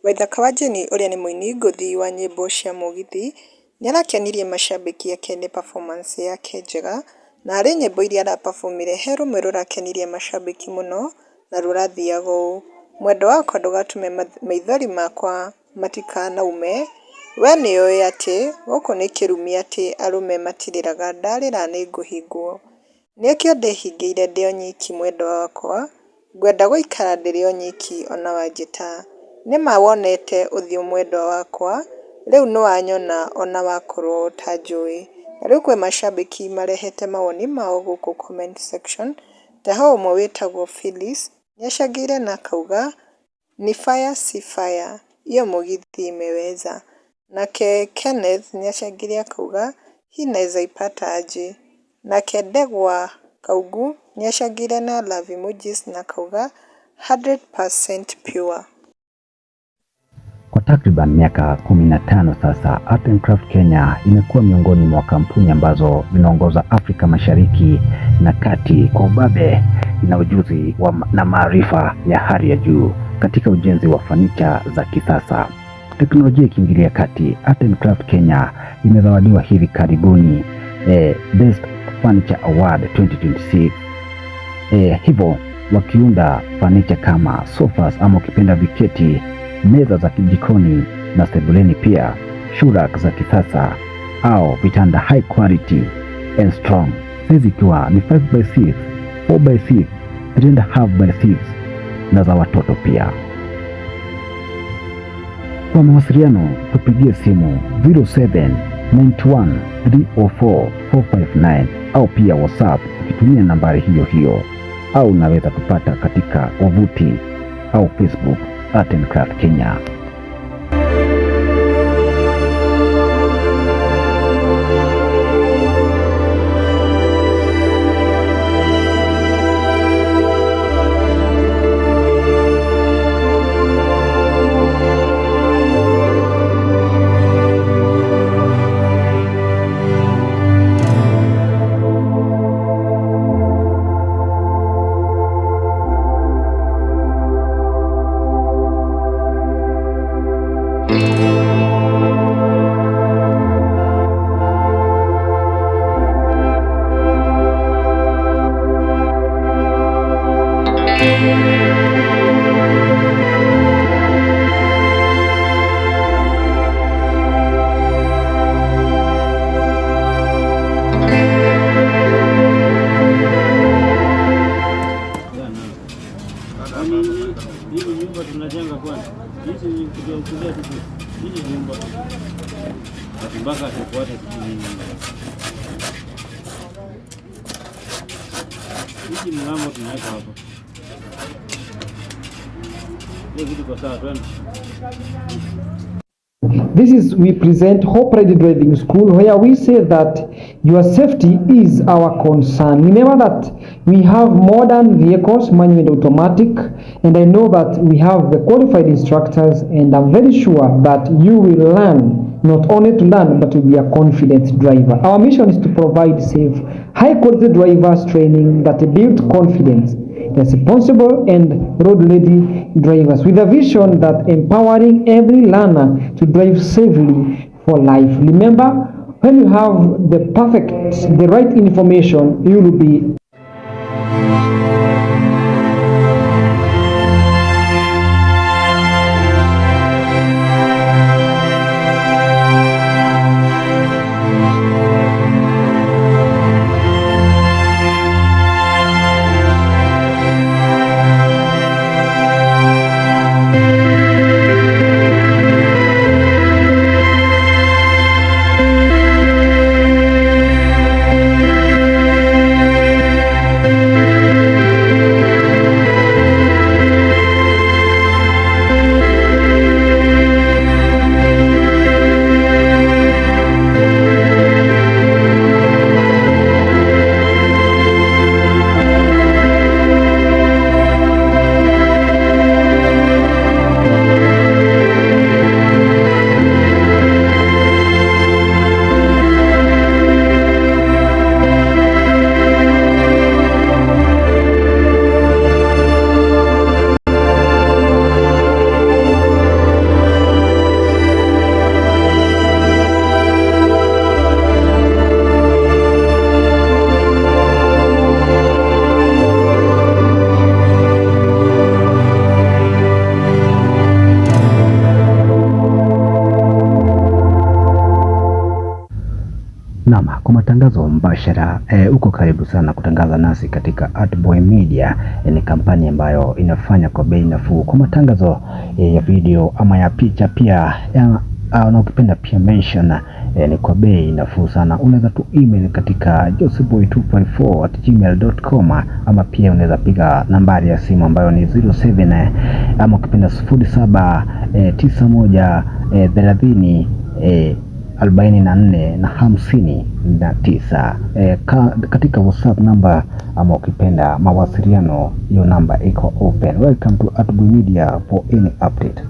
Waithaka wa Jane ũrĩa nĩ mũini ngũthi wa nyĩmbo cia mũgithi nĩarakenirie macambĩki ake nĩ performance yake njega na harĩ nyĩmbo iria arapafomire he rũmwe rũrakenirie macambĩki mũno na rũrathiaga ũũ: mwendwa wakwa ndũgatũme maithori makwa matikanaume, we nĩũĩ atĩ gũkũ nĩ kĩrumi atĩ arũme matirĩraga, ndarĩra nĩngũhingwo, nĩkĩo ndĩhingĩire ndĩ o nyiki mwendwa wakwa, ngwenda gũikara ndĩrĩ o nyiki ona wanjĩta, nĩma wonete ũthiũ mwendwa wakwa, rĩu nĩwanyona ona wakorwo ũtanjũĩ. Rĩu kwĩ macambĩki marehete mawoni mao gũkũ comment section, ta he ũmwe wĩtagwo Phyllis nĩacangĩire na akauga ni fire si fire iyo mũgithi imeweza, nake Kenneth nĩacangĩire akauga hii naeza ipata aje, nake Ndegwa Kaugu nĩacangĩire na love emojis na akauga 100% pure. Kwa takriban miaka 15 sasa, Art and Craft Kenya imekuwa miongoni mwa kampuni ambazo zinaongoza Afrika Mashariki na Kati kwa ubabe na ujuzi na maarifa ya hali ya juu katika ujenzi wa fanicha za kisasa. Teknolojia ikiingilia kati, Art and Craft Kenya imezawadiwa hivi karibuni Best Furniture Award 2026. Hivyo wakiunda fanicha kama sofas ama ukipenda viketi, meza za kijikoni na sebuleni, pia shurak za kisasa au vitanda high quality and strong, size ikiwa ni 5x6, 4x6, 3.5x6 na za watoto pia. Kwa mawasiliano tupigie simu 0791304459 au pia WhatsApp ukitumia nambari hiyo hiyo, au unaweza kupata katika wavuti au Facebook Art and Craft Kenya. This is we present Hope Ready Driving School, where we say that your safety is our concern. Remember that we have modern vehicles, manual and automatic, and I know that we have the qualified instructors, and I'm very sure that you will learn, not only to learn, but to be a confident driver. Our mission is to provide safe, high-quality drivers training that build confidence, responsible and road-ready drivers, with a vision that empowering every learner to drive safely for life. Remember, When you have the right information, you will be Naam, kwa matangazo mbashara uko karibu sana kutangaza nasi katika Artboy Media. Ni kampani ambayo inafanya kwa bei nafuu kwa matangazo ya video ama ya picha pia na ukipenda pia mention ni kwa bei nafuu sana. Unaweza tu email katika joseboy254@gmail.com ama pia unaweza piga nambari ya simu ambayo ni 07 ama ukipenda 079130 44 na 59 katika WhatsApp namba ama ukipenda mawasiliano, hiyo namba iko open. Welcome to Artboy Media for any update.